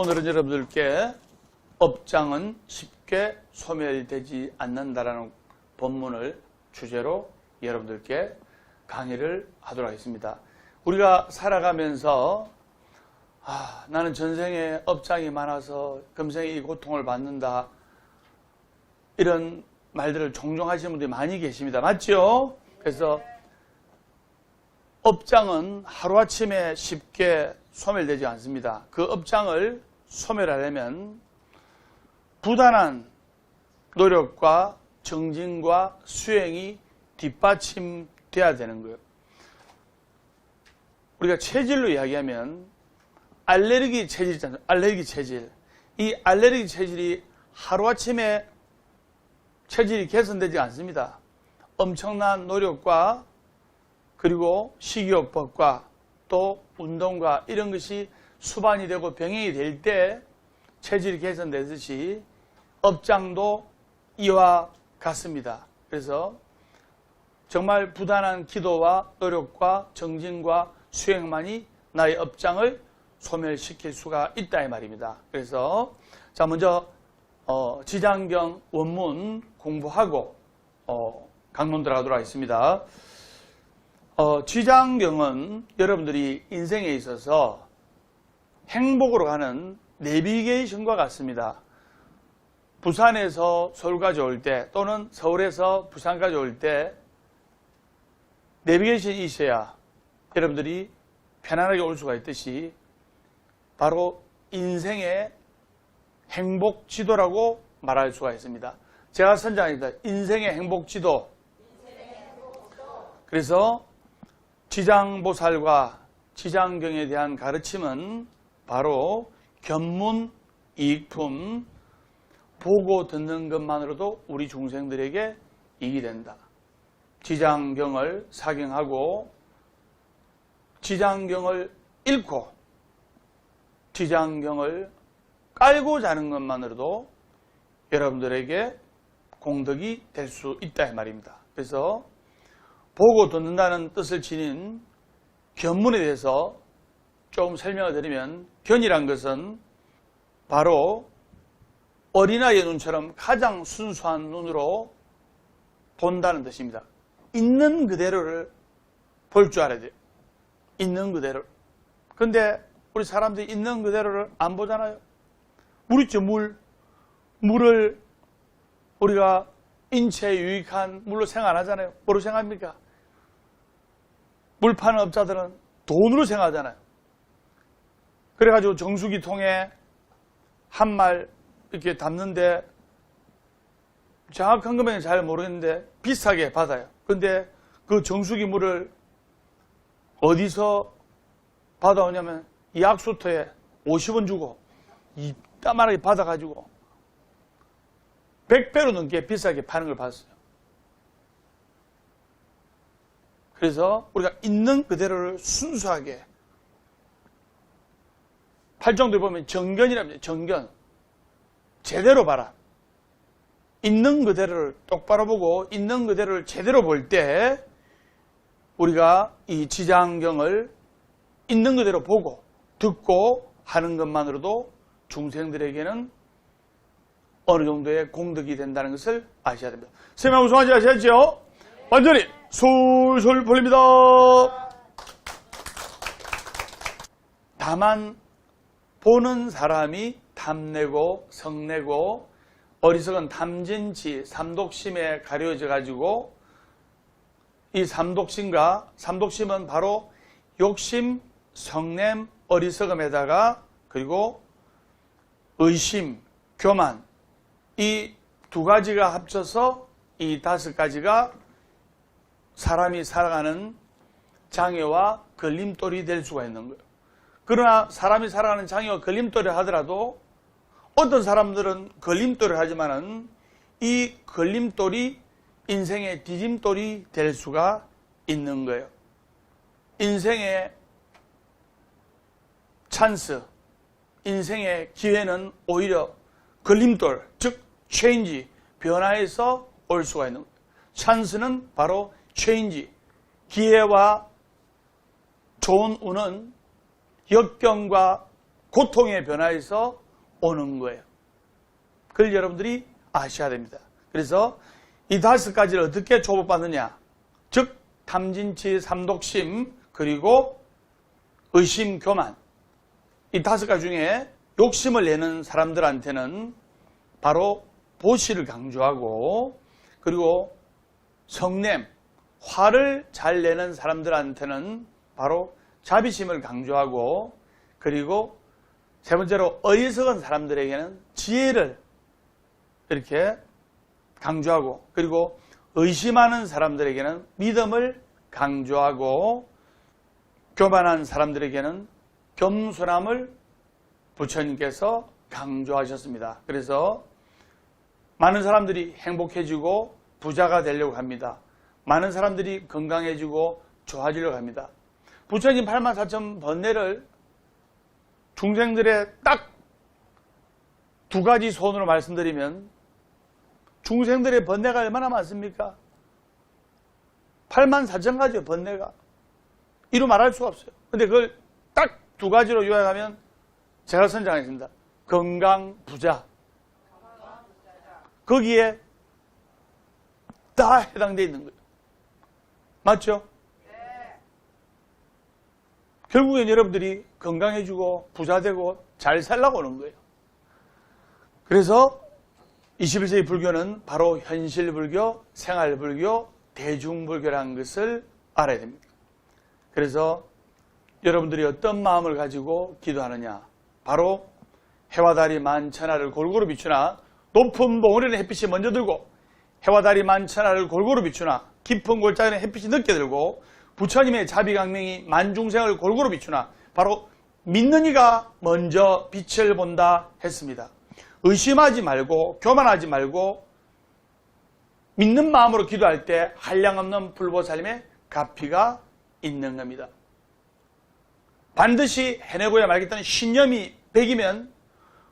오늘은 여러분들께 업장은 쉽게 소멸되지 않는다라는 본문을 주제로 여러분들께 강의를 하도록 하겠습니다. 우리가 살아가면서 나는 전생에 업장이 많아서 금생에 이 고통을 받는다, 이런 말들을 종종 하시는 분들이 많이 계십니다. 맞죠? 그래서 업장은 하루아침에 쉽게 소멸되지 않습니다. 그 업장을 소멸하려면 부단한 노력과 정진과 수행이 뒷받침돼야 되는 거예요. 우리가 체질로 이야기하면 알레르기 체질 있잖아요. 알레르기 체질. 이 알레르기 체질이 하루아침에 체질이 개선되지 않습니다. 엄청난 노력과 그리고 식이요법과 또 운동과 이런 것이 수반이 되고 병행이 될 때 체질이 개선되듯이 업장도 이와 같습니다. 그래서 정말 부단한 기도와 노력과 정진과 수행만이 나의 업장을 소멸시킬 수가 있다 이 말입니다. 그래서 자 먼저 지장경 원문 공부하고 강론 들어가도록 하겠습니다. 지장경은 여러분들이 인생에 있어서 행복으로 가는 내비게이션과 같습니다. 부산에서 서울까지 올 때 또는 서울에서 부산까지 올 때 내비게이션이 있어야 여러분들이 편안하게 올 수가 있듯이 바로 인생의 행복지도라고 말할 수가 있습니다. 제가 선정합니다. 인생의 행복지도. 그래서 지장보살과 지장경에 대한 가르침은 바로 견문이익품, 보고 듣는 것만으로도 우리 중생들에게 이익이 된다. 지장경을 사경하고 지장경을 읽고 지장경을 깔고 자는 것만으로도 여러분들에게 공덕이 될 수 있다 이 말입니다. 그래서 보고 듣는다는 뜻을 지닌 견문에 대해서 조금 설명을 드리면, 견이란 것은 바로 어린아이의 눈처럼 가장 순수한 눈으로 본다는 뜻입니다. 있는 그대로를 볼 줄 알아야 돼요. 있는 그대로. 근데 우리 사람들이 있는 그대로를 안 보잖아요. 물 있죠, 물. 물을 우리가 인체에 유익한 물로 생활하잖아요. 뭐로 생활합니까? 물 파는 업자들은 돈으로 생활하잖아요. 그래가지고 정수기 통에 한 말 이렇게 담는데 정확한 금액은 잘 모르겠는데 비싸게 받아요. 근데 그 정수기 물을 어디서 받아오냐면 약수터에 50원 주고 이따만하게 받아가지고 100배로 넘게 비싸게 파는 걸 봤어요. 그래서 우리가 있는 그대로를 순수하게, 팔정도에 보면 정견이랍니다. 정견. 제대로 봐라. 있는 그대로를 똑바로 보고 있는 그대로를 제대로 볼 때 우리가 이 지장경을 있는 그대로 보고 듣고 하는 것만으로도 중생들에게는 어느 정도의 공덕이 된다는 것을 아셔야 됩니다. 선생님 우승하지 아시겠죠? 완전히 솔솔 풀립니다. 다만 보는 사람이 탐내고 성내고 어리석은 탐진치 삼독심에 가려져 가지고 이 삼독심은 바로 욕심, 성냄, 어리석음에다가 그리고 의심, 교만, 이 두 가지가 합쳐서 이 5가지가 사람이 살아가는 장애와 걸림돌이 될 수가 있는 거예요. 그러나 사람이 살아가는 장애와 걸림돌을 하더라도 어떤 사람들은 걸림돌을 하지만은 이 걸림돌이 인생의 디딤돌이 될 수가 있는 거예요. 인생의 찬스, 인생의 기회는 오히려 걸림돌, 즉 체인지, 변화에서 올 수가 있는 거예요. 찬스는 바로 체인지, 기회와 좋은 운은 역경과 고통의 변화에서 오는 거예요. 그걸 여러분들이 아셔야 됩니다. 그래서 이 5가지를 어떻게 조법받느냐? 즉 탐진치, 삼독심, 그리고 의심, 교만. 이 5가지 중에 욕심을 내는 사람들한테는 바로 보시를 강조하고, 그리고 성냄, 화를 잘 내는 사람들한테는 바로 자비심을 강조하고, 그리고 세 번째로 어리석은 사람들에게는 지혜를 이렇게 강조하고, 그리고 의심하는 사람들에게는 믿음을 강조하고, 교만한 사람들에게는 겸손함을 부처님께서 강조하셨습니다. 그래서 많은 사람들이 행복해지고 부자가 되려고 합니다. 많은 사람들이 건강해지고 좋아지려고 합니다. 부처님 84,000번뇌를 중생들의 딱 2가지 손으로 말씀드리면 중생들의 번뇌가 얼마나 많습니까? 84,000가지의 번뇌가. 이루 말할 수가 없어요. 근데 그걸 딱 2가지로 요약하면 제가 선정하겠습니다. 건강, 부자. 거기에 다 해당되어 있는 거예요. 맞죠? 네. 결국엔 여러분들이 건강해지고 부자되고 잘 살라고 하는 거예요. 그래서 21세기 불교는 바로 현실불교, 생활불교, 대중불교라는 것을 알아야 됩니다. 그래서 여러분들이 어떤 마음을 가지고 기도하느냐? 바로 해와 달이 만천하를 골고루 비추나 높은 봉우리는 햇빛이 먼저 들고 해와 달이 만천하를 골고루 비추나 깊은 골짜기는 햇빛이 늦게 들고 부처님의 자비강명이 만중생을 골고루 비추나 바로 믿는 이가 먼저 빛을 본다 했습니다. 의심하지 말고 교만하지 말고 믿는 마음으로 기도할 때 한량없는 불보살님의 가피가 있는 겁니다. 반드시 해내고야 말겠다는 신념이 100이면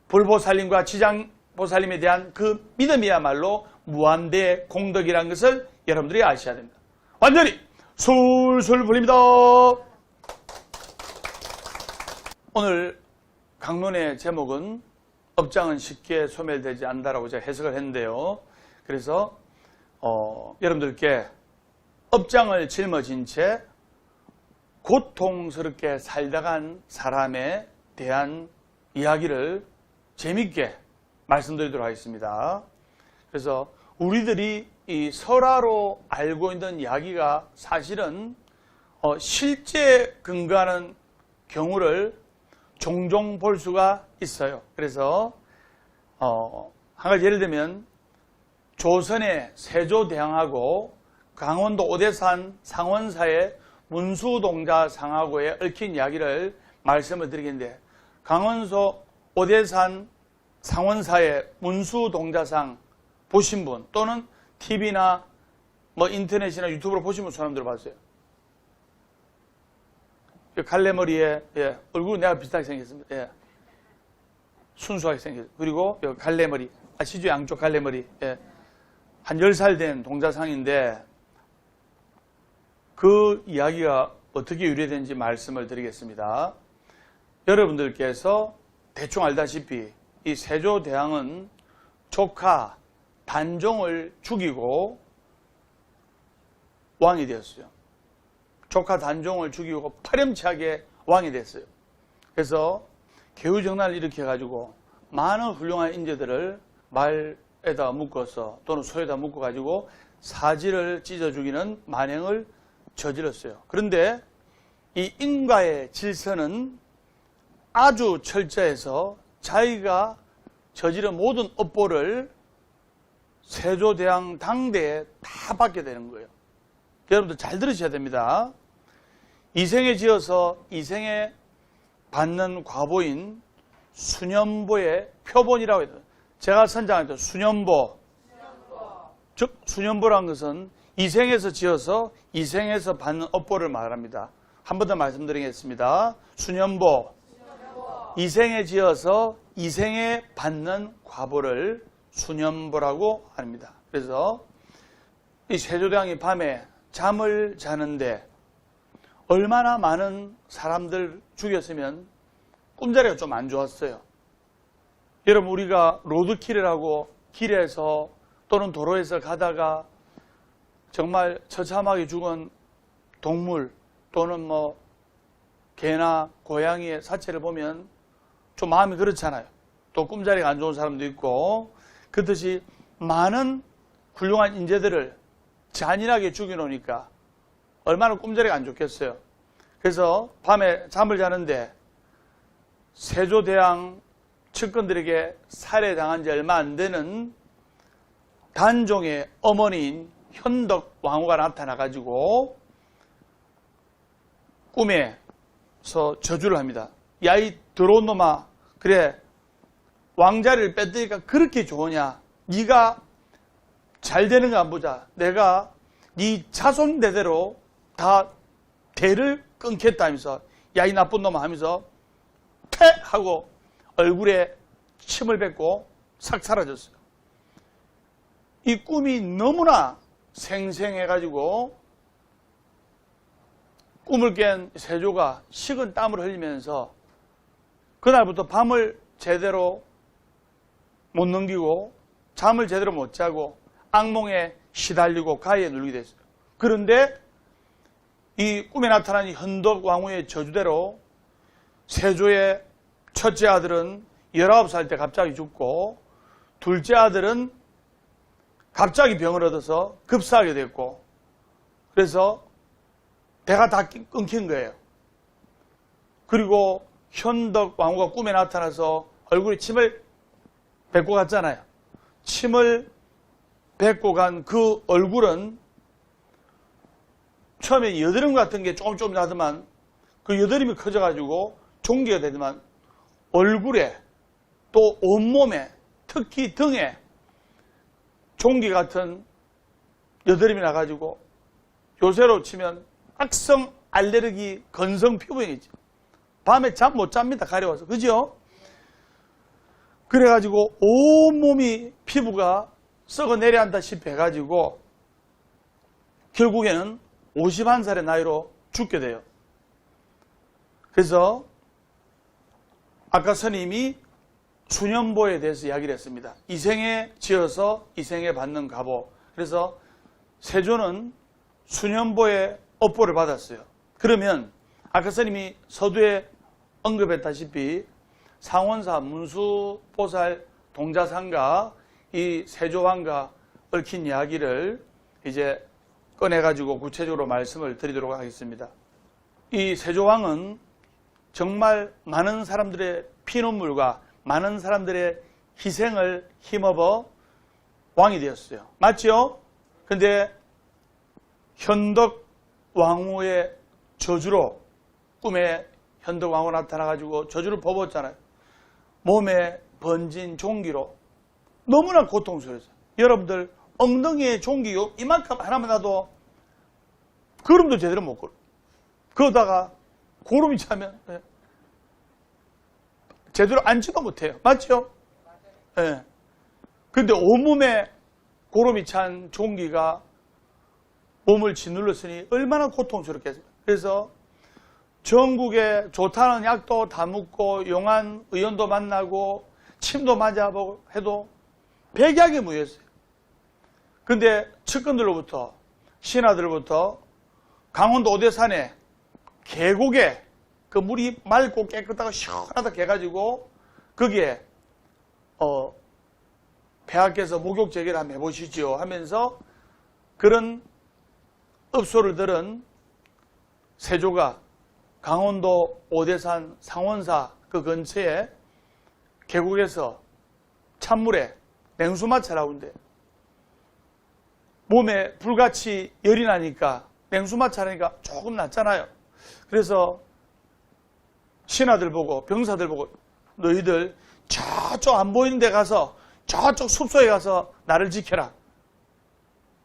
불보살님과 지장보살님에 대한 그 믿음이야말로 무한대의 공덕이라는 것을 여러분들이 아셔야 됩니다. 완전히 술술 불립니다. 오늘 강론의 제목은 업장은 쉽게 소멸되지 않는다라고 제가 해석을 했는데요. 그래서 여러분들께 업장을 짊어진 채 고통스럽게 살다간 사람에 대한 이야기를 재밌게 말씀드리도록 하겠습니다. 그래서 우리들이 이 설화로 알고 있는 이야기가 사실은 실제 근거하는 경우를 종종 볼 수가 있어요. 그래서 한 가지 예를 들면 조선의 세조대왕하고 강원도 오대산 상원사의 문수동자상하고에 얽힌 이야기를 말씀을 드리겠는데, 강원도 오대산 상원사의 문수동자상 보신 분 또는 TV나 인터넷이나 유튜브로 보신 분 손 한번 들어봤어요. 갈래머리에 얼굴은 내가 비슷하게 생겼습니다. 순수하게 생겼어요. 그리고 갈래머리 아시죠? 양쪽 갈래머리. 한 10살 된 동자상인데 그 이야기가 어떻게 유래된지 말씀을 드리겠습니다. 여러분들께서 대충 알다시피 이 세조대왕은 조카 단종을 죽이고 왕이 되었어요. 조카 단종을 죽이고 파렴치하게 왕이 됐어요. 그래서 개우정난을 일으켜가지고 많은 훌륭한 인재들을 말에다 묶어서 또는 소에다 묶어가지고 사지를 찢어 죽이는 만행을 저질렀어요. 그런데 이 인과의 질서는 아주 철저해서 자기가 저지른 모든 업보를 세조대왕 당대에 다 받게 되는 거예요. 여러분들 잘 들으셔야 됩니다. 이생에 지어서 이생에 받는 과보인 수년보의 표본이라고 해요. 제가 선장했던 수년보. 즉 수년보라는 것은 이생에서 지어서 이생에서 받는 업보를 말합니다. 한 번 더 말씀드리겠습니다. 수년보. 이생에 지어서 이생에 받는 과보를 수년보라고 합니다. 그래서 이 세조대왕이 밤에 잠을 자는데 얼마나 많은 사람들 죽였으면 꿈자리가 좀 안 좋았어요. 여러분, 우리가 로드킬이라고 길에서 또는 도로에서 가다가 정말 처참하게 죽은 동물 또는 뭐 개나 고양이의 사체를 보면 좀 마음이 그렇잖아요. 또 꿈자리가 안 좋은 사람도 있고, 그렇듯이 많은 훌륭한 인재들을 잔인하게 죽여놓으니까 얼마나 꿈자리가 안 좋겠어요. 그래서 밤에 잠을 자는데 세조대왕 측근들에게 살해당한 지 얼마 안 되는 단종의 어머니인 현덕왕후가 나타나가지고 꿈에서 저주를 합니다. 야, 이 더러운 놈아, 그래 왕자리를 뺐으니까 그렇게 좋으냐? 네가 잘 되는 거 안 보자. 내가 네 자손 대대로 다 대를 끊겠다 하면서, 야, 이 나쁜 놈아 하면서 퇴! 하고 얼굴에 침을 뱉고 싹 사라졌어요. 이 꿈이 너무나 생생해가지고 꿈을 깬 세조가 식은 땀을 흘리면서 그날부터 밤을 제대로 못 넘기고 잠을 제대로 못 자고 악몽에 시달리고 가위에 눌리게 됐어요. 그런데 이 꿈에 나타난 현덕왕후의 저주대로 세조의 첫째 아들은 19살 때 갑자기 죽고 둘째 아들은 갑자기 병을 얻어서 급사하게 됐고, 그래서 배가 다 끊긴 거예요. 그리고 현덕왕후가 꿈에 나타나서 얼굴에 침을 뱉고 갔잖아요. 침을 뱉고 간 그 얼굴은 처음에 여드름 같은 게 조금 나더만 그 여드름이 커져가지고 종기가 되더만 얼굴에 또 온몸에 특히 등에 종기 같은 여드름이 나가지고 요새로 치면 악성 알레르기 건성 피부염이죠. 밤에 잠 못 잡니다. 가려워서. 그죠? 그래가지고 온몸이 피부가 썩어 내려앉다시피 해가지고 결국에는 51살의 나이로 죽게 돼요. 그래서 아까 스님이 수년보에 대해서 이야기를 했습니다. 이생에 지어서 이생에 받는 갑오. 그래서 세조는 수년보의 업보를 받았어요. 그러면 아까 스님이 서두에 언급했다시피 상원사, 문수보살, 동자상과 이 세조왕과 얽힌 이야기를 이제 꺼내가지고 구체적으로 말씀을 드리도록 하겠습니다. 이 세조왕은 정말 많은 사람들의 피눈물과 많은 사람들의 희생을 힘입어 왕이 되었어요. 맞죠? 근데 현덕왕후의 저주로 꿈에 현덕왕후 나타나가지고 저주를 퍼붓잖아요. 몸에 번진 종기로 너무나 고통스러웠어요. 여러분들 엉덩이에 종기 이만큼 하나만 놔도 걸음도 제대로 못 걸어. 그러다가 고름이 차면 제대로 앉지도 못해요. 맞죠? 예. 근데 온몸에 고름이 찬 종기가 몸을 짓눌렀으니 얼마나 고통스럽겠어요. 그래서 전국에 좋다는 약도 다 먹고 용한 의원도 만나고 침도 맞아보고 해도 백약이 무효였어요. 근데 측근들로부터 신하들로부터 강원도 오대산에 계곡에 그 물이 맑고 깨끗하고 시원하다 해가지고 거기에 폐하께서 목욕 제기를 한번 해보시죠 하면서 그런 읍소를 들은 세조가 강원도 오대산 상원사 그 근처에 계곡에서 찬물에 냉수마찰 하는데 몸에 불같이 열이 나니까 냉수마찰 하니까 조금 낫잖아요. 그래서 신하들 보고 병사들 보고 너희들 저쪽 안 보이는 데 가서 저쪽 숲속에 가서 나를 지켜라.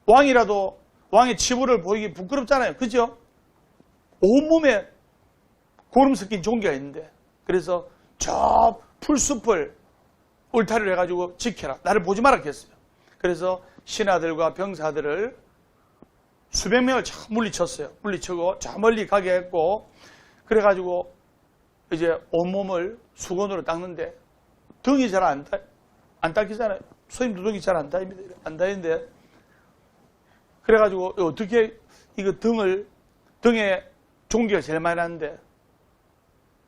왕이라도 왕의 치부를 보이기 부끄럽잖아요. 그죠? 온몸에 고름 섞인 종기가 있는데 그래서 저 풀숲을 울타리를 해가지고 지켜라. 나를 보지 마라 했어요. 그래서 신하들과 병사들을 수백 명을 저 물리쳤어요. 물리치고 저 멀리 가게 했고 그래가지고 이제 온몸을 수건으로 닦는데 등이 잘 안 닦이잖아요. 스님도 등이 잘 안 닦이는데 그래가지고 어떻게 이거 등에 종기가 제일 많이 나는데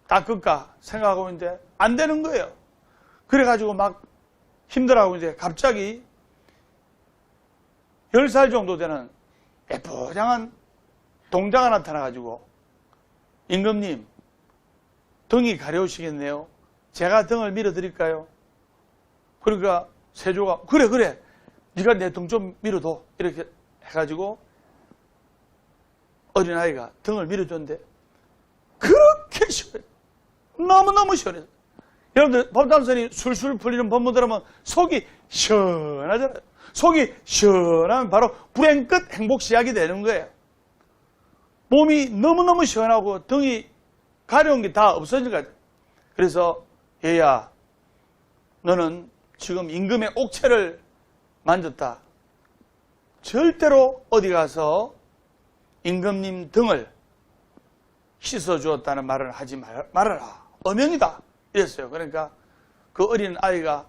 닦을까 생각하고 있는데 안 되는 거예요. 그래가지고 막 힘들어하고 이제 갑자기 10살 정도 되는 예쁘장한 동자가 나타나가지고 임금님 등이 가려우시겠네요. 제가 등을 밀어드릴까요? 그러니까 세조가 그래 네가 내 등 좀 밀어둬 이렇게 해가지고 어린아이가 등을 밀어줬는데 그렇게 시원해. 너무너무 시원해. 여러분들 법담선이 술술 풀리는 법문 들으면 속이 시원하잖아요. 속이 시원하면 바로 불행 끝 행복 시작이 되는 거예요. 몸이 너무너무 시원하고 등이 가려운 게 다 없어질 것 같아요. 그래서 얘야 너는 지금 임금의 옥체를 만졌다. 절대로 어디 가서 임금님 등을 씻어주었다는 말을 하지 말아라. 어명이다. 이랬어요. 그러니까 그 어린 아이가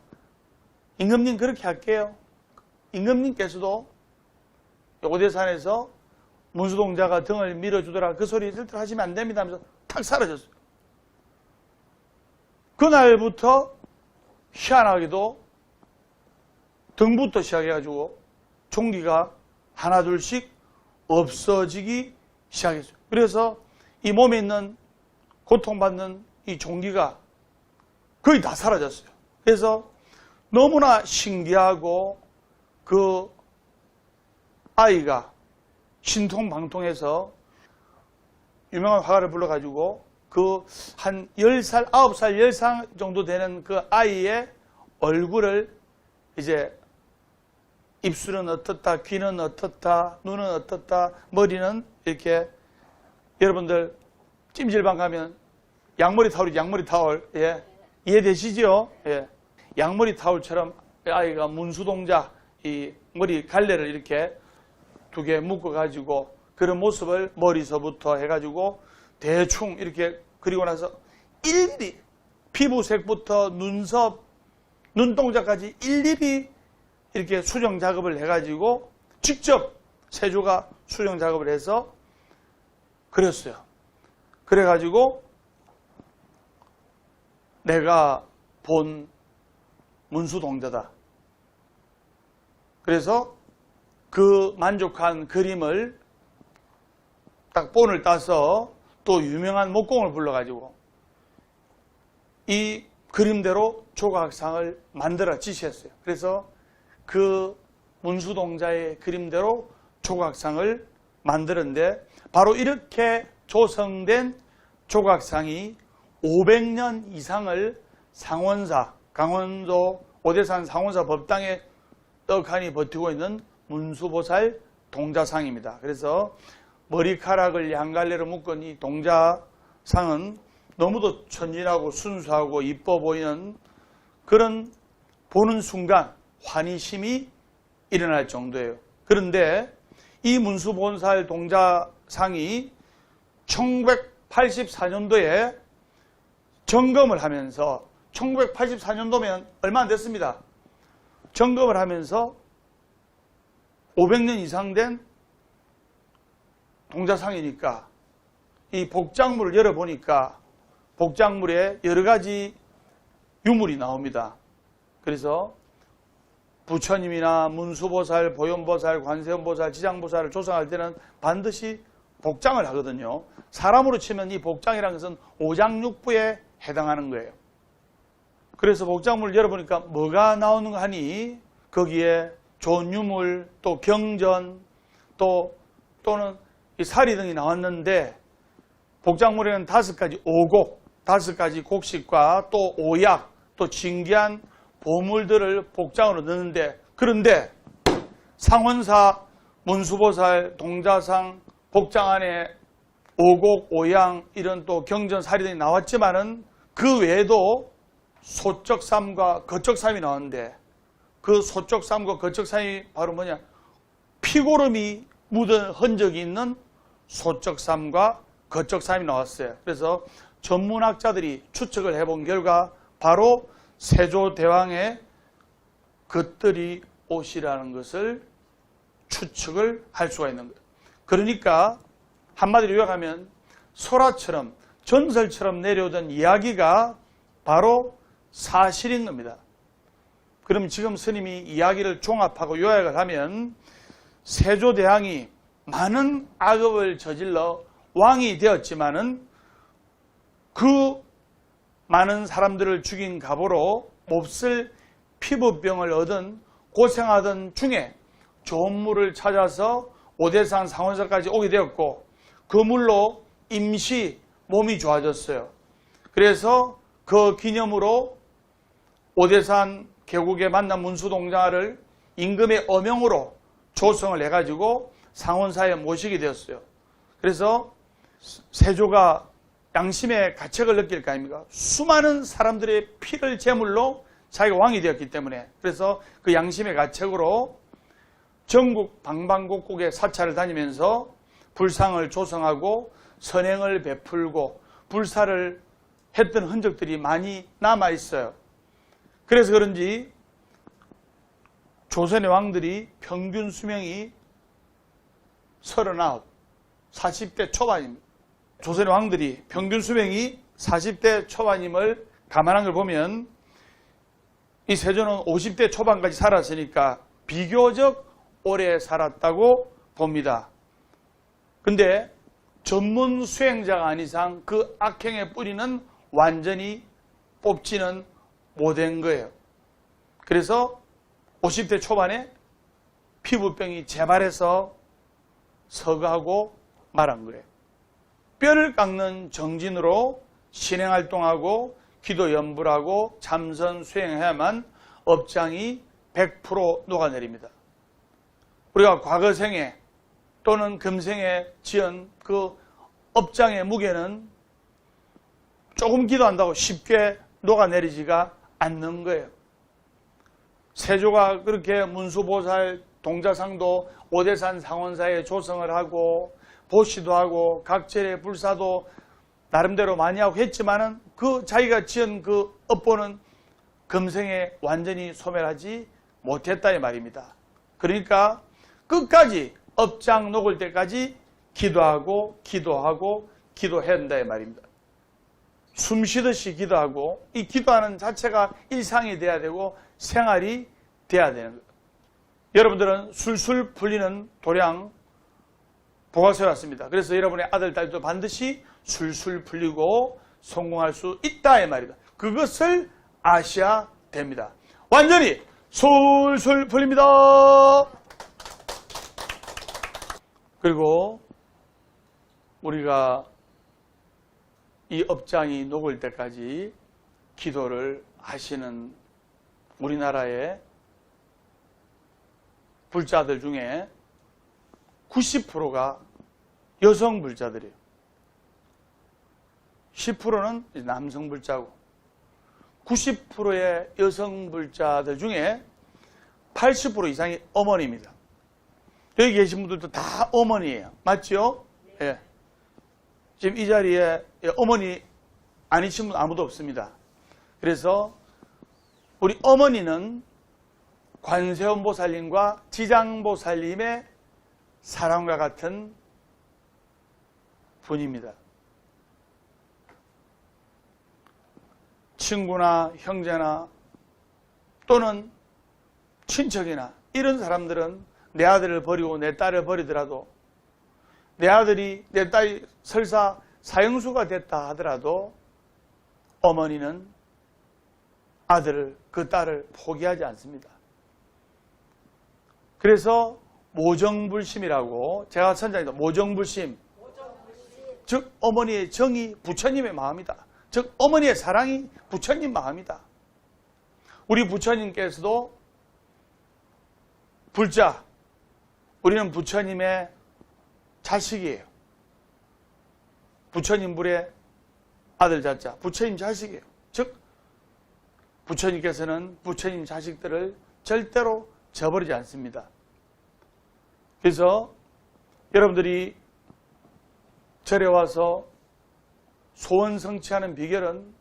임금님 그렇게 할게요. 임금님께서도 오대산에서 문수동자가 등을 밀어주더라. 그 소리 절대로 하시면 안 됩니다 하면서 탁 사라졌어요. 그날부터 희한하게도 등부터 시작해가지고 종기가 하나둘씩 없어지기 시작했어요. 그래서 이 몸에 있는 고통받는 이 종기가 거의 다 사라졌어요. 그래서 너무나 신기하고 그 아이가 신통방통해서 유명한 화가를 불러가지고 그 한 10살, 9살, 10살 정도 되는 그 아이의 얼굴을 이제 입술은 어떻다, 귀는 어떻다, 눈은 어떻다, 머리는 이렇게 여러분들 찜질방 가면 양머리 타올이 양머리 타올, 예. 이해되시죠? 예. 양머리 타올처럼 아이가 문수동자, 이 머리 갈래를 이렇게 2개 묶어가지고 그런 모습을 머리서부터 해가지고 대충 이렇게 그리고 나서 일일이 피부색부터 눈썹, 눈동자까지 일일이 이렇게 수정 작업을 해가지고 직접 세조가 수정 작업을 해서 그렸어요. 그래가지고 내가 본 문수동자다. 그래서 그 만족한 그림을 딱 본을 따서 또 유명한 목공을 불러가지고 이 그림대로 조각상을 만들어 지시했어요. 그래서 그 문수동자의 그림대로 조각상을 만드는데 바로 이렇게 조성된 조각상이 500년 이상을 상원사, 강원도 오대산 상원사 법당에 떡하니 버티고 있는 문수보살 동자상입니다. 그래서 머리카락을 양갈래로 묶은 이 동자상은 너무도 천진하고 순수하고 이뻐 보이는 그런 보는 순간 환희심이 일어날 정도예요. 그런데 이 문수보살 동자상이 1984년도에 점검을 하면서 1984년도면 얼마 안 됐습니다. 점검을 하면서 500년 이상 된 동자상이니까 이 복장물을 열어보니까 복장물에 여러 가지 유물이 나옵니다. 그래서 부처님이나 문수보살, 보현보살, 관세음보살, 지장보살을 조성할 때는 반드시 복장을 하거든요. 사람으로 치면 이 복장이라는 것은 오장육부에 해당하는 거예요. 그래서 복장물을 열어보니까 뭐가 나오는가 하니 거기에 좋은 유물, 또 경전, 또는 이 사리 등이 나왔는데 복장물에는 5가지 오곡, 5가지 곡식과 또 오약, 또 진귀한 보물들을 복장으로 넣는데 그런데 상원사, 문수보살, 동자상, 복장 안에 오곡, 오양 이런 또 경전, 사리 등이 나왔지만은 그 외에도 소적삼과 거적삼이 나왔는데 그 소적삼과 거적삼이 바로 뭐냐? 피고름이 묻은 흔적이 있는 소적삼과 거적삼이 나왔어요. 그래서 전문학자들이 추측을 해본 결과 바로 세조대왕의 겉들이 옷이라는 것을 추측을 할 수가 있는 거예요. 그러니까 한마디로 요약하면 소라처럼 전설처럼 내려오던 이야기가 바로 사실인 겁니다. 그럼 지금 스님이 이야기를 종합하고 요약을 하면 세조대왕이 많은 악업을 저질러 왕이 되었지만은 그 많은 사람들을 죽인 갑으로 몹쓸 피부병을 얻은 고생하던 중에 좋은 물을 찾아서 오대산 상원사까지 오게 되었고 그 물로 임시 몸이 좋아졌어요. 그래서 그 기념으로 오대산 계곡에 만난 문수동자를 임금의 어명으로 조성을 해가지고 상원사에 모시게 되었어요. 그래서 세조가 양심의 가책을 느낄 거 아닙니까? 수많은 사람들의 피를 제물로 자기가 왕이 되었기 때문에 그래서 그 양심의 가책으로 전국 방방곡곡에 사찰을 다니면서 불상을 조성하고 선행을 베풀고 불사를 했던 흔적들이 많이 남아 있어요. 그래서 그런지 조선의 왕들이 평균 수명이 39, 40대 초반입니다. 조선의 왕들이 평균 수명이 40대 초반임을 감안한 걸 보면 이 세조는 50대 초반까지 살았으니까 비교적 오래 살았다고 봅니다. 근데 전문 수행자가 아닌 이상 그 악행의 뿌리는 완전히 뽑지는 못한 거예요. 그래서 50대 초반에 피부병이 재발해서 서거하고 말한 거예요. 뼈를 깎는 정진으로 신행활동하고 기도 연불하고 참선 수행해야만 업장이 100% 녹아내립니다. 우리가 과거 생에 또는 금생에 지은 그 업장의 무게는 조금 기도한다고 쉽게 녹아내리지가 않는 거예요. 세조가 그렇게 문수보살 동자상도 오대산 상원사에 조성을 하고 보시도 하고 각절의 불사도 나름대로 많이 하고 했지만은 그 자기가 지은 그 업보는 금생에 완전히 소멸하지 못했다 이 말입니다. 그러니까 끝까지 업장 녹을 때까지 기도하고 기도해야 한다 이 말입니다. 숨 쉬듯이 기도하고 이 기도하는 자체가 일상이 돼야 되고 생활이 돼야 되는 거예요. 여러분들은 술술 풀리는 도량 보고서를 왔습니다. 그래서 여러분의 아들, 딸도 반드시 술술 풀리고 성공할 수 있다 이 말입니다. 그것을 아셔야 됩니다. 완전히 술술 풀립니다. 그리고 우리가 이 업장이 녹을 때까지 기도를 하시는 우리나라의 불자들 중에 90%가 여성 불자들이에요. 10%는 남성 불자고 90%의 여성 불자들 중에 80% 이상이 어머니입니다. 여기 계신 분들도 다 어머니예요. 맞죠? 예. 지금 이 자리에 어머니 아니신 분 아무도 없습니다. 그래서 우리 어머니는 관세음보살님과 지장보살님의 사랑과 같은 분입니다. 친구나 형제나 또는 친척이나 이런 사람들은 내 아들을 버리고 내 딸을 버리더라도 내 아들이 내 딸이 설사 사형수가 됐다 하더라도 어머니는 아들을 그 딸을 포기하지 않습니다. 그래서 모정불심이라고 제가 선장입니다. 모정불심. 즉 어머니의 정이 부처님의 마음이다. 즉 어머니의 사랑이 부처님 마음이다. 우리 부처님께서도 불자, 우리는 부처님의 자식이에요. 부처님 불의 아들 자자, 부처님 자식이에요. 즉 부처님께서는 부처님 자식들을 절대로 저버리지 않습니다. 그래서 여러분들이 절에 와서 소원 성취하는 비결은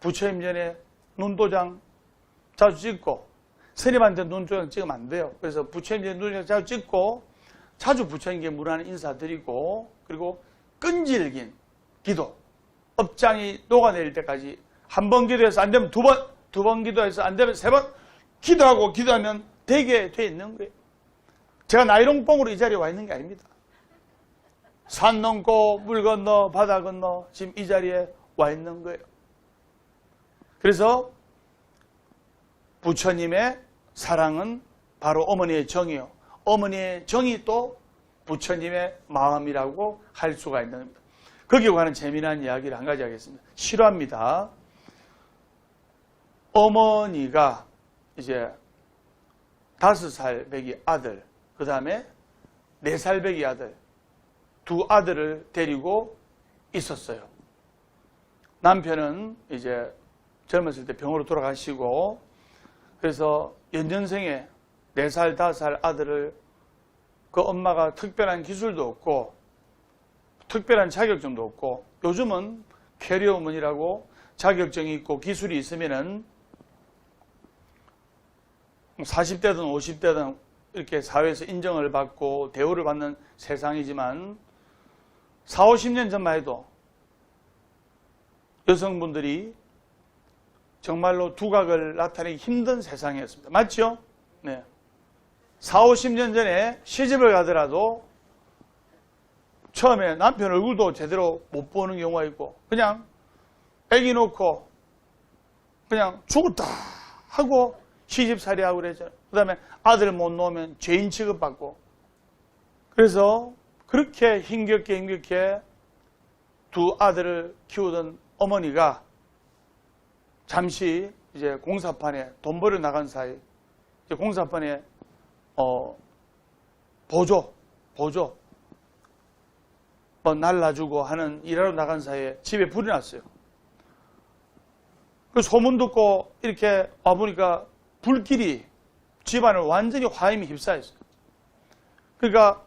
부처님 전에 눈도장 자주 찍고, 스님한테 눈도장 찍으면 안 돼요. 그래서 부처님 전에 눈도장 자주 찍고, 자주 부처님께 문안 인사드리고, 그리고 끈질긴 기도, 업장이 녹아내릴 때까지 한 번 기도해서 안 되면 두 번 기도해서 안 되면 세 번 기도하면 되게 돼 있는 거예요. 제가 나이롱뽕으로 이 자리에 와 있는 게 아닙니다. 산 넘고 물 건너 바다 건너 지금 이 자리에 와 있는 거예요. 그래서 부처님의 사랑은 바로 어머니의 정이요. 어머니의 정이 또 부처님의 마음이라고 할 수가 있는 겁니다. 거기에 관한 재미난 이야기를 한 가지 하겠습니다. 실화입니다. 어머니가 이제 5살 배기 아들, 그 다음에 4살 배기 아들, 두 아들을 데리고 있었어요. 남편은 이제 젊었을 때 병으로 돌아가시고, 그래서 연년생에 4살, 5살 아들을 그 엄마가 특별한 기술도 없고, 특별한 자격증도 없고, 요즘은 캐리어 어머니라고 자격증이 있고 기술이 있으면은 40대든 50대든 이렇게 사회에서 인정을 받고 대우를 받는 세상이지만 40, 50년 전만 해도 여성분들이 정말로 두각을 나타내기 힘든 세상이었습니다. 맞죠? 네. 40, 50년 전에 시집을 가더라도 처음에 남편 얼굴도 제대로 못 보는 경우가 있고, 그냥 애기 놓고 그냥 죽었다 하고 시집살이하고 그러죠. 그 다음에 아들 못 놓으면 죄인 취급받고. 그래서 그렇게 힘겹게 두 아들을 키우던 어머니가 잠시 이제 공사판에 돈 벌어 나간 사이, 이제 공사판에 보조 날라주고 하는 일하러 나간 사이에 집에 불이 났어요. 그 소문 듣고 이렇게 와보니까 불길이 집안을 완전히 화염이 휩싸였어요. 그러니까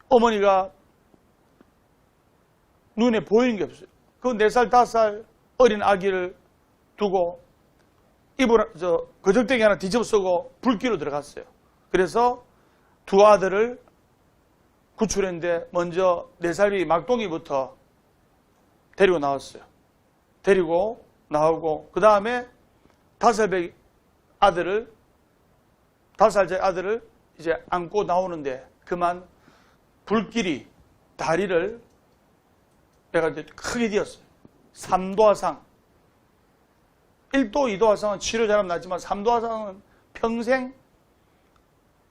어머니가 눈에 보이는 게 없어요. 그 4살, 5살 어린 아기를 두고 거적대기 하나 뒤집어 쓰고 불길로 들어갔어요. 그래서 두 아들을 구출했는데 먼저 4살이 막둥이부터 데리고 나왔어요. 데리고 나오고 그 다음에 5살짜리 아들을 이제 안고 나오는데 그만 불길이 다리를 내가 이제 크게 뒤었어요. 3도 화상. 1도, 2도 화상은 치료 잘하면 낫지만 3도 화상은 평생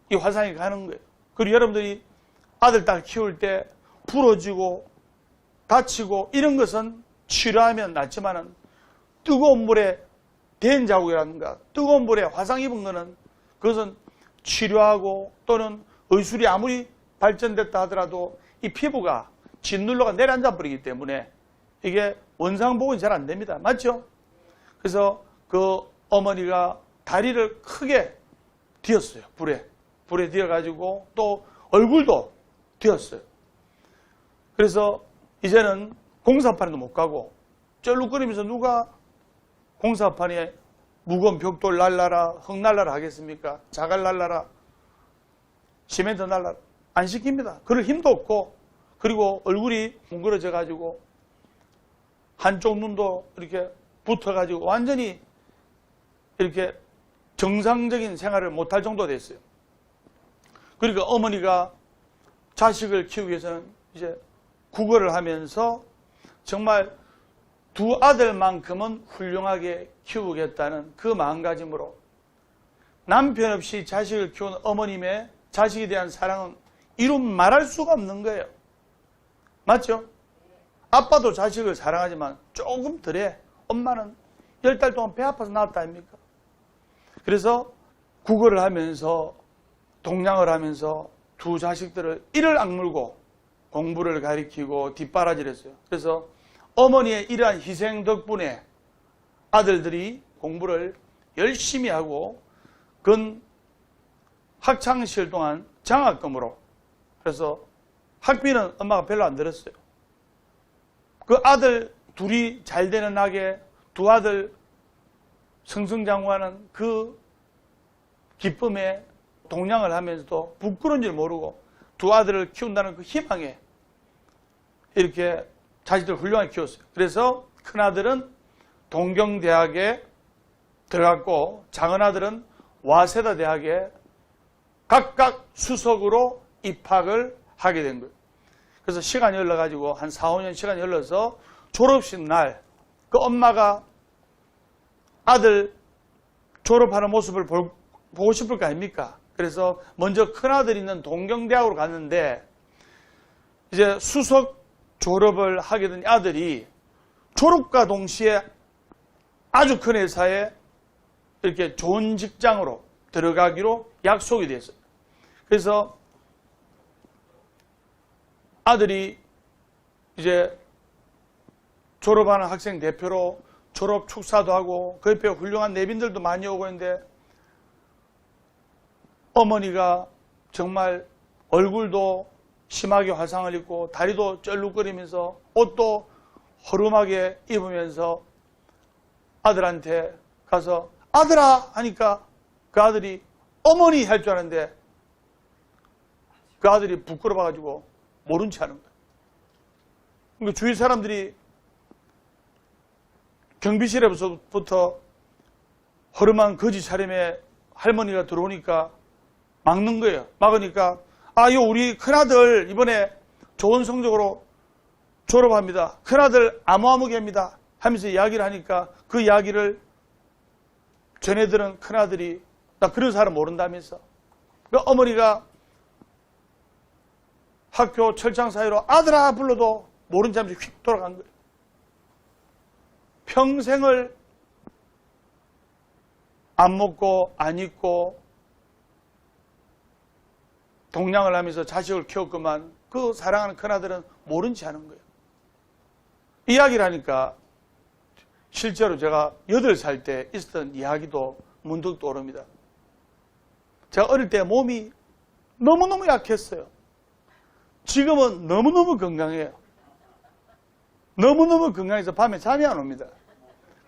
이 화상이 가는 거예요. 그리고 여러분들이 아들, 딸 키울 때 부러지고 다치고 이런 것은 치료하면 낫지만은 뜨거운 물에 댄 자국이라든가 뜨거운 물에 화상 입은 거는 그것은 치료하고 또는 의술이 아무리 발전됐다 하더라도 이 피부가 짓눌러가 내려앉아 버리기 때문에 이게 원상복원이 잘 안 됩니다. 맞죠? 그래서 그 어머니가 다리를 크게 뒤었어요. 불에 뒤어가지고 또 얼굴도 뒤었어요. 그래서 이제는 공사판에도 못 가고 쩔룩거리면서 누가 공사판에 무거운 벽돌 날라라, 흙 날라라 하겠습니까? 자갈 날라라, 시멘트 날라라. 안 시킵니다. 그럴 힘도 없고, 그리고 얼굴이 뭉그러져가지고, 한쪽 눈도 이렇게 붙어가지고, 완전히 이렇게 정상적인 생활을 못할 정도 됐어요. 그러니까 어머니가 자식을 키우기 위해서는 이제 국어를 하면서 정말 두 아들만큼은 훌륭하게 키우겠다는 그 마음가짐으로 남편 없이 자식을 키운 어머님의 자식에 대한 사랑은 이루 말할 수가 없는 거예요. 맞죠? 아빠도 자식을 사랑하지만 조금 덜해. 엄마는 10달 동안 배 아파서 낳았다 아닙니까? 그래서 국어를 하면서 동양을 하면서 두 자식들을 이를 악물고 공부를 가리키고 뒷바라지를 했어요. 그래서 어머니의 이러한 희생 덕분에 아들들이 공부를 열심히 하고 근 학창시절 동안 장학금으로, 그래서 학비는 엄마가 별로 안 들었어요. 그 아들 둘이 잘 되는 낙에 두 아들 승승장구하는 그 기쁨에 동냥을 하면서도 부끄러운 줄 모르고 두 아들을 키운다는 그 희망에 이렇게 자식들을 훌륭하게 키웠어요. 그래서 큰아들은 동경대학에 들어갔고 작은아들은 와세다 대학에 각각 수석으로 입학을 하게 된 거예요. 그래서 시간이 흘러가지고 한 4, 5년 시간이 흘러서 졸업식 날 그 엄마가 아들 졸업하는 모습을 보고 싶을 거 아닙니까? 그래서 먼저 큰아들 있는 동경대학으로 갔는데 이제 수석 졸업을 하게 된 아들이 졸업과 동시에 아주 큰 회사에 이렇게 좋은 직장으로 들어가기로 약속이 됐어요. 그래서 아들이 이제 졸업하는 학생 대표로 졸업 축사도 하고 그 옆에 훌륭한 내빈들도 많이 오고 있는데 어머니가 정말 얼굴도 심하게 화상을 입고 다리도 쩔룩거리면서 옷도 허름하게 입으면서 아들한테 가서 아들아 하니까 그 아들이 어머니 할 줄 아는데 그 아들이 부끄러워가지고 모른 체 하는 거예요. 그러니까 주위 사람들이 경비실에서부터 허름한 거지 차림의 할머니가 들어오니까 막는 거예요. 막으니까 요 우리 큰아들 이번에 좋은 성적으로 졸업합니다. 큰아들 아무개입니다 하면서 이야기를 하니까 그 이야기를 전애들은 큰아들이 나 그런 사람 모른다면서 그러니까 어머니가 학교 철창 사이로 아들아 불러도 모른 잠시 휙 돌아간 거예요. 평생을 안 먹고 안 입고 동냥을 하면서 자식을 키웠구만 그 사랑하는 큰아들은 모른 체 하는 거예요. 이야기를 하니까 실제로 제가 8살 때 있었던 이야기도 문득 떠오릅니다. 제가 어릴 때 몸이 너무너무 약했어요. 지금은 너무너무 건강해요. 너무너무 건강해서 밤에 잠이 안 옵니다.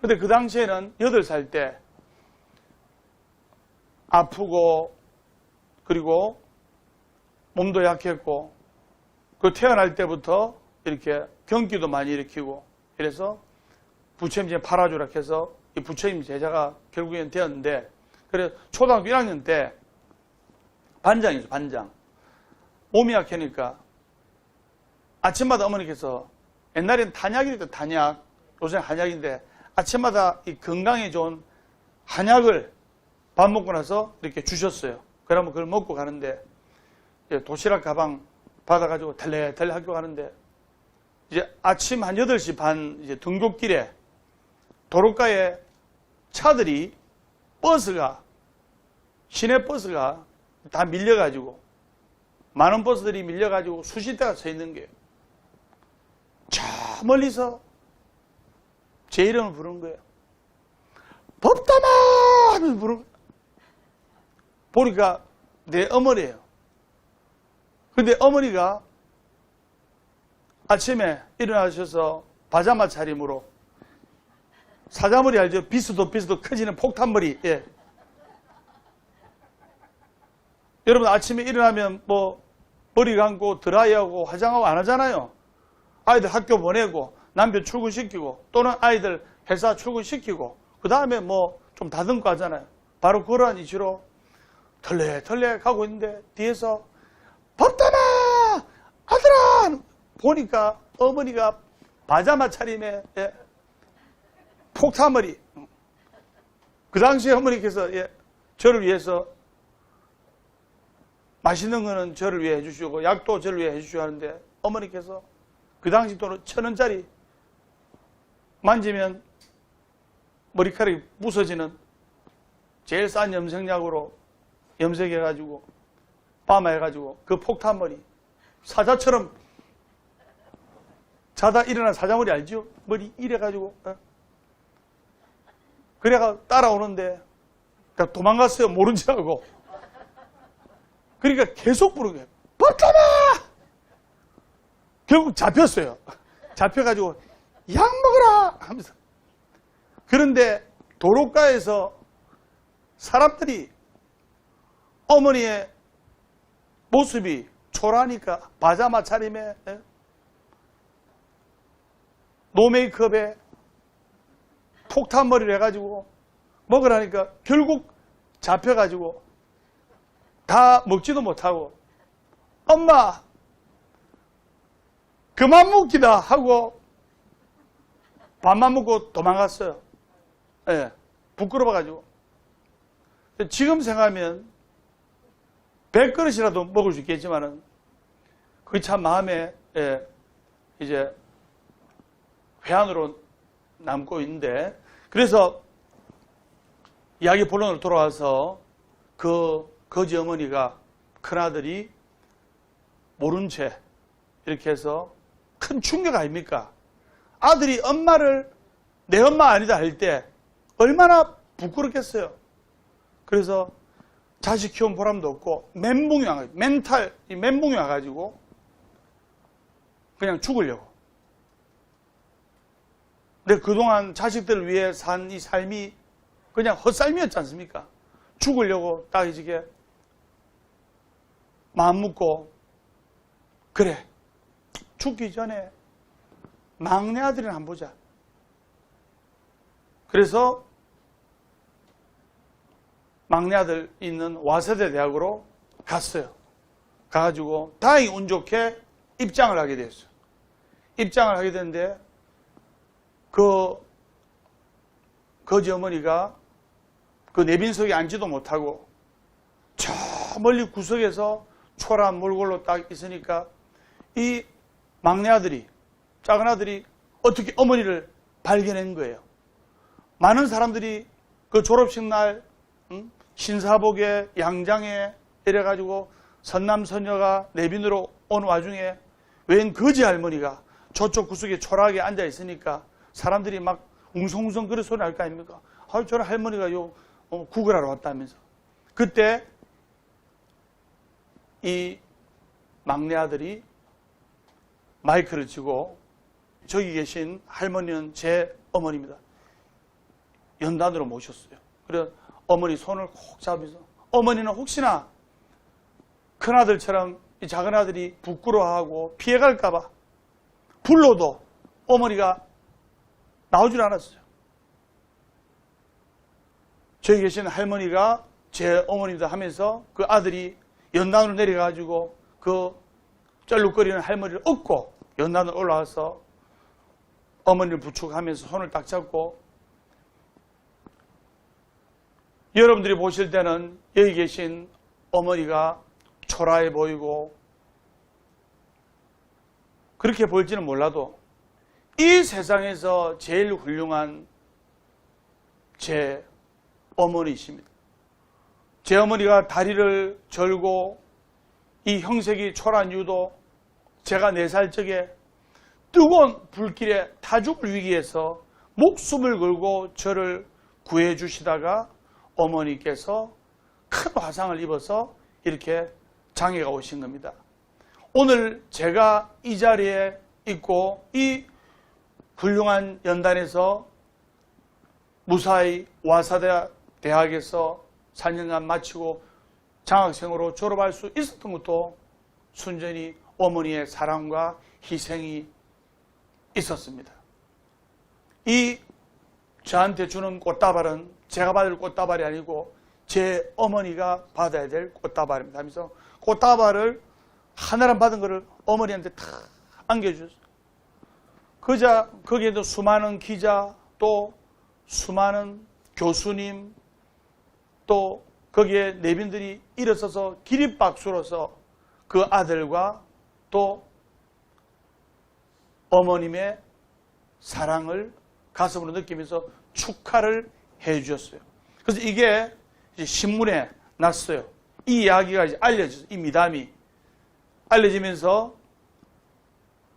근데 그 당시에는 8살 때 아프고 그리고 몸도 약했고 그 태어날 때부터 이렇게 경기도 많이 일으키고 이래서 부처님 팔아주라 해서 이 부처님 제자가 결국엔 되었는데 그래서 초등학교 1학년 때 반장이죠. 반장. 몸이 약하니까 아침마다 어머니께서 옛날엔 단약이니까 단약 요새는 한약인데 아침마다 이 건강에 좋은 한약을 밥 먹고 나서 이렇게 주셨어요. 그러면 그걸 먹고 가는데 도시락 가방 받아가지고 달래달래 학교 가는데 이제 아침 한 8시 반 이제 등굣길에 도로가에 차들이 버스가 시내 버스가 다 밀려가지고 많은 버스들이 밀려가지고 수십 대가 서 있는 거예요. 저 멀리서 제 이름을 부르는 거예요. 법담아 하면서 부르는 거예요. 보니까 내 어머니예요. 근데 어머니가 아침에 일어나셔서 파자마 차림으로 사자머리 알죠? 비스도 커지는 폭탄머리. 예. 여러분 아침에 일어나면 뭐 머리 감고 드라이하고 화장하고 안 하잖아요. 아이들 학교 보내고 남편 출근시키고 또는 아이들 회사 출근시키고 그 다음에 뭐 좀 다듬고 하잖아요. 바로 그러한 이치로 털레 가고 있는데 뒤에서 법담아 아들아 보니까 어머니가 파자마 차림에 예, 폭탄머리. 그 당시에 어머니께서 예, 저를 위해서 맛있는 거는 저를 위해 해주시고 약도 저를 위해 해주시고 하는데 어머니께서 그 당시 돈은 1,000원짜리 만지면 머리카락이 부서지는 제일 싼 염색약으로 염색해가지고 파마해가지고 그 폭탄머리 사자처럼 자다 일어난 사자머리 알죠? 머리 이래가지고 그래가 따라오는데 그러니까 도망갔어요. 모른 척하고. 그러니까 계속 부르는 거예요. 법담아! 결국 잡혔어요. 잡혀가지고 약 먹어라 하면서. 그런데 도로가에서 사람들이 어머니의 모습이 초라하니까 파자마 차림에 노메이크업에 폭탄머리를 해가지고 먹으라니까 결국 잡혀가지고 다 먹지도 못하고 엄마 그만 먹기다 하고 밥만 먹고 도망갔어요. 예, 부끄러워가지고. 지금 생각하면 100그릇이라도 먹을 수 있겠지만은 그게 참 마음에 이제 회한으로 남고 있는데, 그래서 이야기 본론으로 돌아와서 그 거지 어머니가 큰아들이 모른 채 이렇게 해서 큰 충격 아닙니까? 아들이 엄마를 내 엄마 아니다 할 때 얼마나 부끄럽겠어요. 그래서 자식 키운 보람도 없고 멘붕이 와가지고 멘붕이 와가지고 그냥 죽으려고. 근데 그동안 자식들을 위해 산 이 삶이 그냥 헛살미였지 않습니까? 죽으려고 딱 이렇게 마음 먹고, 그래 죽기 전에 막내 아들이나 한번 보자. 그래서 막내 아들 있는 와세대 대학으로 갔어요. 가가지고 다행히 운 좋게 입장을 하게 됐어요. 입장을 하게 됐는데 그 거지 어머니가 그 내빈석에 앉지도 못하고 저 멀리 구석에서 초라한 몰골로 딱 있으니까 이 막내 아들이, 작은 아들이 어떻게 어머니를 발견한 거예요. 많은 사람들이 그 졸업식 날 신사복에 양장에 이래가지고 선남선녀가 내빈으로 온 와중에 웬 거지 할머니가 저쪽 구석에 초라하게 앉아 있으니까 사람들이 막 웅성웅성 그런 소리 날 거 아닙니까? 아, 저런 할머니가 구걸하러 왔다면서. 그때 이 막내 아들이 마이크를 쥐고, 저기 계신 할머니는 제 어머니입니다. 연단으로 모셨어요. 그래서 어머니 손을 콕 잡으면서, 어머니는 혹시나 큰아들처럼 이 작은아들이 부끄러워하고 피해갈까봐 불러도 어머니가 나오질 않았어요. 저기 계신 할머니가 제 어머니다 하면서 그 아들이 연단으로 내려가지고 그 쩔룩거리는 할머니를 업고 연단으로 올라와서 어머니를 부축하면서 손을 딱 잡고, 여러분들이 보실 때는 여기 계신 어머니가 초라해 보이고 그렇게 보일지는 몰라도 이 세상에서 제일 훌륭한 제 어머니이십니다. 제 어머니가 다리를 절고 이 형색이 초라한 이유도 제가 4살 적에 뜨거운 불길에 타 죽을 위기에서 목숨을 걸고 저를 구해 주시다가 어머니께서 큰 화상을 입어서 이렇게 장애가 오신 겁니다. 오늘 제가 이 자리에 있고 이 훌륭한 연단에서 무사히 와사대 대학에서 4년간 마치고 장학생으로 졸업할 수 있었던 것도 순전히 어머니의 사랑과 희생이 있었습니다. 이 저한테 주는 꽃다발은 제가 받을 꽃다발이 아니고 제 어머니가 받아야 될 꽃다발입니다 하면서 꽃다발을 하나만 받은 것을 어머니한테 다 안겨주셨어요. 그자 거기에도 수많은 기자, 또 수많은 교수님, 또 거기에 내빈들이 일어서서 기립박수로서 그 아들과 또 어머님의 사랑을 가슴으로 느끼면서 축하를 해 주셨어요. 그래서 이게 이제 신문에 났어요. 이 이야기가 이제 알려졌어요. 이 미담이 알려지면서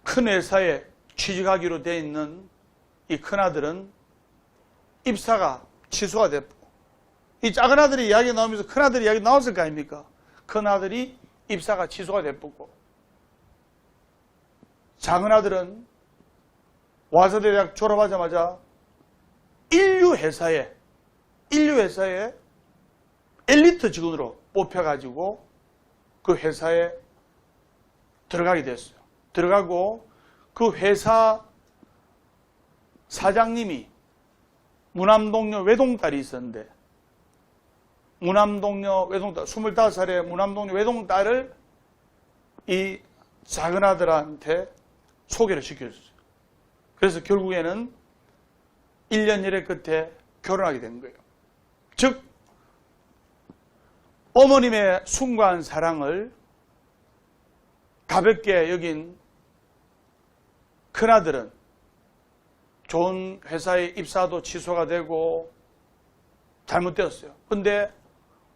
큰 회사에 취직하기로 되어 있는 이 큰아들은 입사가 취소가 됐고, 이 작은 아들의 이야기가 나오면서 큰아들 이야기 나왔을 거 아닙니까? 큰아들이 입사가 취소가 됐고, 작은 아들은 와서대 대학 졸업하자마자 인류 회사에 엘리트 직원으로 뽑혀가지고 그 회사에 들어가게 됐어요. 들어가고 그 회사 사장님이 무남동녀 외동딸이 있었는데, 무남동녀 외동딸, 25살의 무남동녀 외동딸을 이 작은 아들한테 소개를 시켜줬어요. 그래서 결국에는 1년 일의 끝에 결혼하게 된 거예요. 즉, 어머님의 숭고한 사랑을 가볍게 여긴 큰아들은 좋은 회사에 입사도 취소가 되고 잘못되었어요. 그런데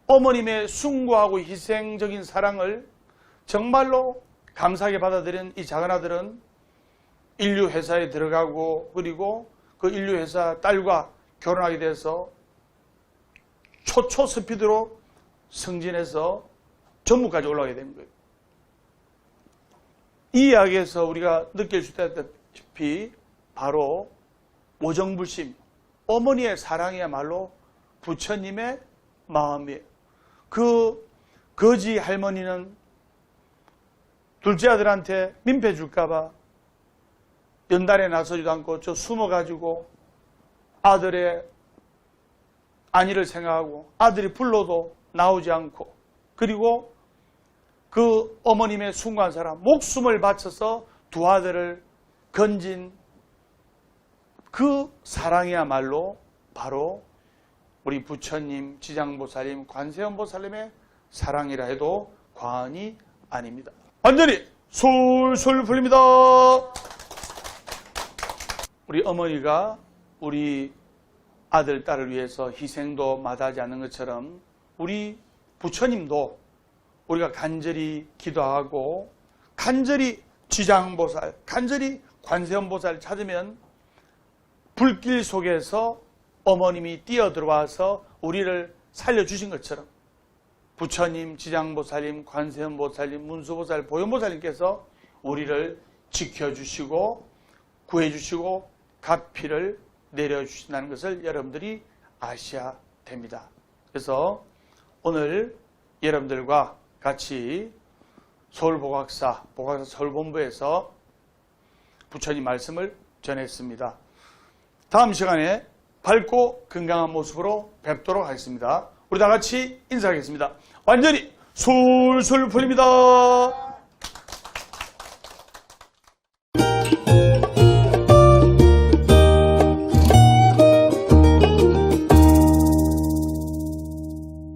어머님의 숭고하고 희생적인 사랑을 정말로 감사하게 받아들인 이 작은아들은 인류 회사에 들어가고, 그리고 그 인류 회사 딸과 결혼하게 돼서 초초 스피드로 승진해서 전무까지 올라가게 된 거예요. 이 이야기에서 우리가 느낄 수 있다시피 바로 오정불심, 어머니의 사랑이야말로 부처님의 마음이에요. 그 거지 할머니는 둘째 아들한테 민폐 줄까봐 연단에 나서지도 않고 저 숨어가지고 아들의 안위를 생각하고 아들이 불러도 나오지 않고, 그리고 그 어머님의 숭고한 사랑, 목숨을 바쳐서 두 아들을 건진 그 사랑이야말로 바로 우리 부처님, 지장보살님, 관세음보살님의 사랑이라 해도 과언이 아닙니다. 완전히 솔솔 풀립니다. 우리 어머니가 우리 아들, 딸을 위해서 희생도 마다하지 않는 것처럼 우리 부처님도 우리가 간절히 기도하고 간절히 지장보살, 간절히 관세음보살 찾으면 불길 속에서 어머님이 뛰어들어와서 우리를 살려주신 것처럼 부처님, 지장보살님, 관세음보살님, 문수보살, 보현보살님께서 우리를 지켜주시고 구해주시고 가피를 내려주신다는 것을 여러분들이 아셔야 됩니다. 그래서 오늘 여러분들과 같이 서울보각사 서울본부에서 부처님 말씀을 전했습니다. 다음 시간에 밝고 건강한 모습으로 뵙도록 하겠습니다. 우리 다 같이 인사하겠습니다. 완전히 술술 풀립니다.